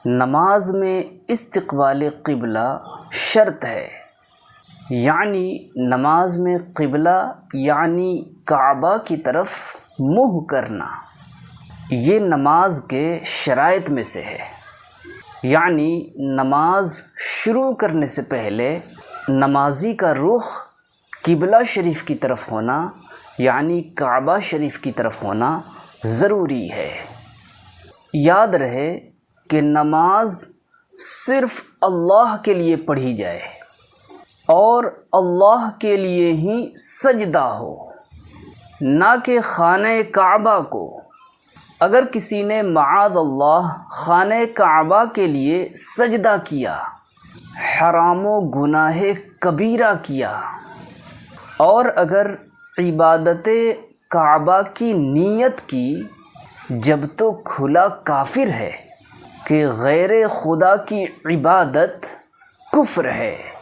نماز میں استقبال قبلہ شرط ہے، یعنی نماز میں قبلہ یعنی کعبہ کی طرف منہ کرنا یہ نماز کے شرائط میں سے ہے۔ یعنی نماز شروع کرنے سے پہلے نمازی کا رخ قبلہ شریف کی طرف ہونا یعنی کعبہ شریف کی طرف ہونا ضروری ہے۔ یاد رہے کہ نماز صرف اللہ کے لیے پڑھی جائے اور اللہ کے لیے ہی سجدہ ہو، نہ کہ خانہ کعبہ کو۔ اگر کسی نے معاذ اللہ خانہ کعبہ کے لیے سجدہ کیا، حرام و گناہ کبیرہ کیا، اور اگر عبادت کعبہ کی نیت کی جب تو کھلا کافر ہے کہ غیر خدا کی عبادت کفر ہے۔